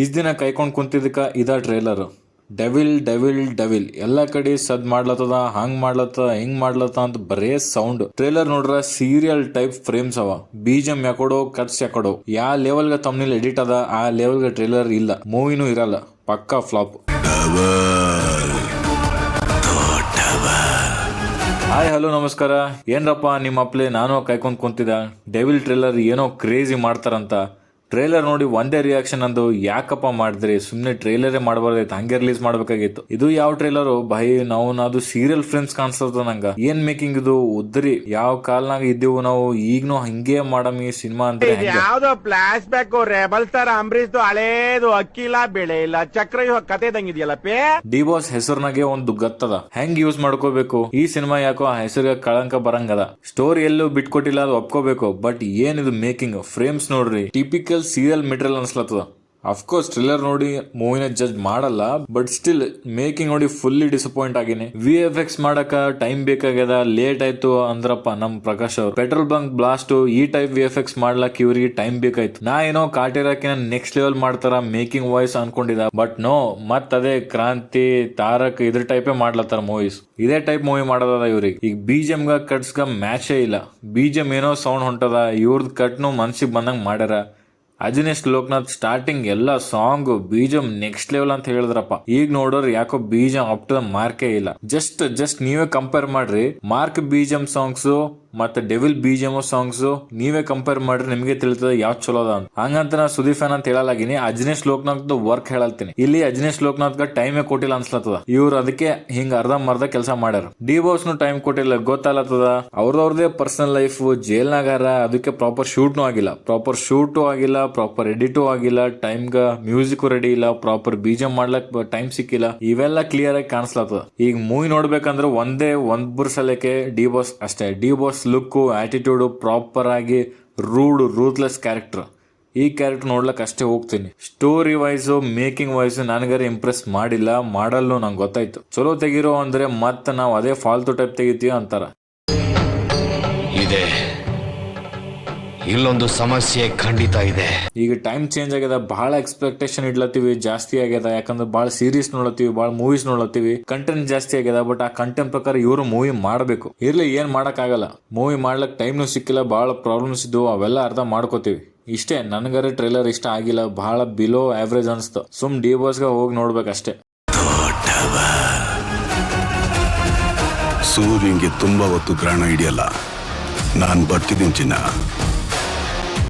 ಇಷ್ಟ ದಿನ ಕೈಕೊಂಡ್ ಕುಂತಿದ್ದಕ್ಕ ಇದ ಟ್ರೇಲರ್. ಡೆವಿಲ್ ಡೆವಿಲ್ ಡೆವಿಲ್ ಎಲ್ಲ ಕಡೆ ಸದ್ ಮಾಡ್ಲತ್ತದ, ಹಂಗ್ ಮಾಡ್ಲತ್ತ, ಹಿಂಗ್ ಮಾಡ್ಲತ್ತ ಅಂತ ಬರೇ ಸೌಂಡ್. ಟ್ರೇಲರ್ ನೋಡ್ರ ಸೀರಿಯಲ್ ಟೈಪ್ ಫ್ರೇಮ್ಸ್ ಅವ, ಬೀಜಂ ಯಾಕೊಡೋ ಕಟ್ಸ್ ಯಾಕೊಡೋ. ಯಾ ಲೆವೆಲ್ಗ ತಮ್ನಿಲ್ ಎಡಿಟ್ ಅದ ಆ ಲೆವೆಲ್ಗ ಟ್ರೇಲರ್ ಇಲ್ಲ, ಮೂವಿನೂ ಇರಲ್ಲ, ಪಕ್ಕಾ ಫ್ಲಾಪ್. ಹಾಯ್ ಹಲೋ ನಮಸ್ಕಾರ. ಏನ್ರಪ್ಪ ನಿಮ್ಮ ಅಪ್ಲೆ ನಾನು ಕಾಯ್ಕೊಂಡ್ ಕುಂತಿದ್ದ ಡೆವಿಲ್ ಟ್ರೇಲರ್ ಏನೋ ಕ್ರೇಜಿ ಮಾಡ್ತಾರಂತ. ಟ್ರೇಲರ್ ನೋಡಿ ಒಂದೇ ರಿಯಾಕ್ಷನ್ ಅಂದು, ಯಾಕಪ್ಪ ಮಾಡಿದ್ರಿ, ಸುಮ್ನೆ ಟ್ರೇಲರೇ ಮಾಡಬಾರ್ದಾಯ್ತು, ಹಂಗೆ ರಿಲೀಸ್ ಮಾಡ್ಬೇಕಾಗಿತ್ತು. ಇದು ಯಾವ ಟ್ರೇಲರ್ ಭಾಯಿ, ನಾವು ಅದು ಸೀರಿಯಲ್ ಫ್ರೇಮ್ಸ್ ಕಾಣಿಸ್ತದ ನಂಗ. ಏನ್ ಮೇಕಿಂಗ್ ಇದು ಉದ್ರಿ, ಯಾವ ಕಾಲ್ನಾಗ ಇದ್ದೀವು ನಾವು, ಈಗ್ನು ಹಂಗೆ ಮಾಡಮಿ ಸಿನಿಮಾ ಅಂದ್ರೆ. ಯಾವ್ದೋ flash back rebel star Ambareesh ಹಳೇದು ಅಕ್ಕಿಲ್ಲ ಬೆಳೆ ಇಲ್ಲ ಚಕ್ರ ಕತೆ ತಂಗಿದ್ಯಲ್ಲಪ್ಪೇ. ಡಿ ಬಾಸ್ ಹೆಸರ್ನಾಗೆ ಒಂದು ಗತ್ತದ, ಹೆಂಗ್ ಯೂಸ್ ಮಾಡ್ಕೋಬೇಕು. ಈ ಸಿನಿಮಾ ಯಾಕೋ ಆ ಹೆಸರಿಗೆ ಕಳಂಕ ಬರಂಗದ. ಸ್ಟೋರಿ ಎಲ್ಲೂ ಬಿಟ್ಕೊಟ್ಟಿಲ್ಲ, ಅದು ಒಪ್ಕೋಬೇಕು. ಬಟ್ ಏನಿದು ಮೇಕಿಂಗ್, ಫ್ರೇಮ್ಸ್ ನೋಡ್ರಿ, ಟಿಪಿಕಲ್ ಸೀರಿಯಲ್ ಮೆಟೀರಿಯಲ್ ಅನ್ಸ್ಲತ್ತದ. ಅಫ್ಕೋರ್ಸ್ ಟ್ರೇಲರ್ ನೋಡಿ ಮೂವಿನ ಜಡ್ಜ್ ಮಾಡಲ್ಲ, ಬಟ್ ಸ್ಟಿಲ್ ಮೇಕಿಂಗ್ ನೋಡಿ ಫುಲ್ಲಿ ಡಿಸಪಾಯಿಂಟ್ ಆಗಿನಿ. VFX ಮಾಡಕ ಟೈಮ್ ಬೇಕಾಗ್ಯದ, ಲೇಟ್ ಆಯ್ತು ಅಂದ್ರಪ್ಪ ನಮ್ ಪ್ರಕಾಶ್ ಅವ್ರು. ಪೆಟ್ರೋಲ್ ಬಂಕ್ ಬ್ಲಾಸ್ಟ್ ಈ ಟೈಪ್ VFX ಮಾಡ್ಲಕ್ ಇವ್ರಿಗೆ ಟೈಮ್ ಬೇಕಾಯ್ತು. ನಾ ಏನೋ ಕಾಟಿರಾಕಿನ ನೆಕ್ಸ್ಟ್ ಲೆವೆಲ್ ಮಾಡ್ತಾರ ಮೇಕಿಂಗ್ ವಾಯ್ಸ್ ಅನ್ಕೊಂಡಿದ್ದ, ಬಟ್ ನೋ, ಮತ್ ಅದೇ ಕ್ರಾಂತಿ ತಾರಕ್ ಇದ್ರ ಟೈಪೇ ಮಾಡ್ಲತ್ತಾರ ಮೂವೀಸ್. ಇದೇ ಟೈಪ್ ಮೂವಿ ಮಾಡೋದ ಇವ್ರಿಗೆ. ಈಗ BGM ಕಟ್ಸ್ಗ ಮ್ಯಾಚೇ ಇಲ್ಲ. BGM ಏನೋ ಸೌಂಡ್ ಹೊಂಟದ, ಇವ್ರದ್ ಕಟ್ನು ಮನ್ಸಿಗೆ ಬಂದಂಗ್ ಮಾಡ್ಯಾರ. ಅಜನೀಶ್ ಲೋಕನಾಥ್ ಸ್ಟಾರ್ಟಿಂಗ್ ಎಲ್ಲ ಸಾಂಗ್ BGM ನೆಕ್ಸ್ಟ್ ಲೆವೆಲ್ ಅಂತ ಹೇಳಿದ್ರಪ್ಪ. ಈಗ ನೋಡೋರು ಯಾಕೋ BGM ಅಪ್ ಟು ದ ಮಾರ್ಕೇ ಇಲ್ಲ. ಜಸ್ಟ್ ನೀವೇ ಕಂಪೇರ್ ಮಾಡ್ರಿ, ಮಾರ್ಕ್ BGM ಸಾಂಗ್ಸ್ ಮತ್ತೆ ಡೆವಿಲ್ BGM ಸಾಂಗ್ಸ್ ನೀವೇ ಕಂಪೇರ್ ಮಾಡ್ರಿ, ನಿಮ್ಗೆ ತಿಳಿತದ ಯಾವ್ದು ಚಲೋ ಅದ ಅಂತ. ಹಂಗಂತ ನಾ ಸುದೀಪ್ ಫ್ಯಾನ್ ಅಂತ ಹೇಳಲಾಗಿನಿ, ಅಜನೀಶ್ ಲೋಕನಾಥ್ ವರ್ಕ್ ಹೇಳಲ್ತೀನಿ. ಇಲ್ಲಿ ಅಜನೀಶ್ ಲೋಕನಾಥ್ ಟೈಮೇ ಕೊಟ್ಟಿಲ್ಲ ಅನ್ಸ್ಲತ್ತದ. ಇವ್ರು ಅದಕ್ಕೆ ಹಿಂಗ ಅರ್ಧ ಕೆಲಸ ಮಾಡ್ಯಾರ. ಡಿ ಬಾಸ್ ನು ಟೈಮ್ ಕೊಟ್ಟಿಲ್ಲ, ಗೊತ್ತಲ್ಲತ್ತದ. ಅವ್ರದೇ ಪರ್ಸನಲ್ ಲೈಫ್, ಜೈಲ್ನಾಗಾರ, ಅದಕ್ಕೆ ಪ್ರಾಪರ್ ಶೂಟ್ನು ಆಗಿಲ್ಲ, ಪ್ರಾಪರ್ ಎಡಿಟು ಆಗಿಲ್ಲ, ಟೈಮ್ಗ ಮ್ಯೂಸಿಕ್ ರೆಡಿ ಇಲ್ಲ, ಪ್ರಾಪರ್ BGM ಮಾಡ್ಲಕ್ ಟೈಮ್ ಸಿಕ್ಕಿಲ್ಲ. ಇವೆಲ್ಲ ಕ್ಲಿಯರ್ ಆಗಿ ಕಾಣಿಸ್ಲತ್ತದ. ಈಗ ಮೂವಿ ನೋಡ್ಬೇಕಂದ್ರೆ ಒಂದ್ ಸಲಕ್ಕೆ ಡಿ ಬಾಸ್ ಅಷ್ಟೇ. D boss look, attitude proper ಆಗಿ ರೂತ್ಲೆಸ್ ಕ್ಯಾರೆಕ್ಟರ್. ಈ ಕ್ಯಾರೆಕ್ಟರ್ ನೋಡ್ಲಕ್ ಅಷ್ಟೇ ಹೋಗ್ತೀನಿ. ಸ್ಟೋರಿ ವೈಸ್, ಮೇಕಿಂಗ್ ವೈಸ್ ನನಗಾರ ಇಂಪ್ರೆಸ್ ಮಾಡಿಲ್ಲ, ಮಾಡಲ್ಲು ನಂಗೆ ಗೊತ್ತಾಯ್ತು. ಚಲೋ ತೆಗಿರೋ ಅಂದ್ರೆ ಮತ್ತ ನಾವು ಅದೇ ಫಾಲ್ತು ಟೈಪ್ ತೆಗಿತೀವಿ ಅಂತಾರ. ಇದೆ ಇಲ್ಲೊಂದು ಸಮಸ್ಯೆ ಖಂಡಿತ ಇದೆ. ಈಗ ಟೈಮ್ ಚೇಂಜ್ ಆಗ್ಯದ, ಬಹಳ ಎಕ್ಸ್ಪೆಕ್ಟೇಷನ್ ಇಡ್ಲತ್ತೀವಿ, ಜಾಸ್ತಿ ಆಗ್ಯದ. ಯಾಕಂದ್ರೆ ಬಹಳ ಸೀರೀಸ್ ನೋಡತ್ತೀವಿ, ಬಹಳ ಮೂವೀಸ್ ನೋಡತ್ತೀವಿ, ಕಂಟೆಂಟ್ ಜಾಸ್ತಿ ಆಗ್ಯದ. ಬಟ್ ಆ ಕಂಟೆಂಟ್ ಪ್ರಕಾರ ಇವರು ಮೂವಿ ಮಾಡಬೇಕು. ಇರ್ಲಿ, ಏನ್ ಮಾಡಕ್ ಆಗಲ್ಲ, ಮೂವಿ ಮಾಡ್ಲಕ್ ಟೈಮ್ನು ಸಿಕ್ಕಿಲ್ಲ, ಬಹಳ ಪ್ರಾಬ್ಲಮ್ಸ್ ಇದ್ವು, ಅವೆಲ್ಲ ಅರ್ಥ ಮಾಡ್ಕೋತೀವಿ. ಇಷ್ಟೇ, ನನಗಾರ ಟ್ರೇಲರ್ ಇಷ್ಟ ಆಗಿಲ್ಲ, ಬಹಳ ಬಿಲೋ ಆವರೇಜ್ ಅನ್ಸ್ತು. ಸುಮ್ ಡಿ ಬಾಸ್ಗೆ ಹೋಗಿ ನೋಡ್ಬೇಕಷ್ಟೇ. ಸೂರ್ಯಂಗೆ ತುಂಬಾ ಹೊತ್ತು ಗ್ರಹಣ ಹಿಡಿಯಲ್ಲ, ನಾನ್ ಬರ್ತಿದ್ದೀನಿ ಚಿನ್ನ.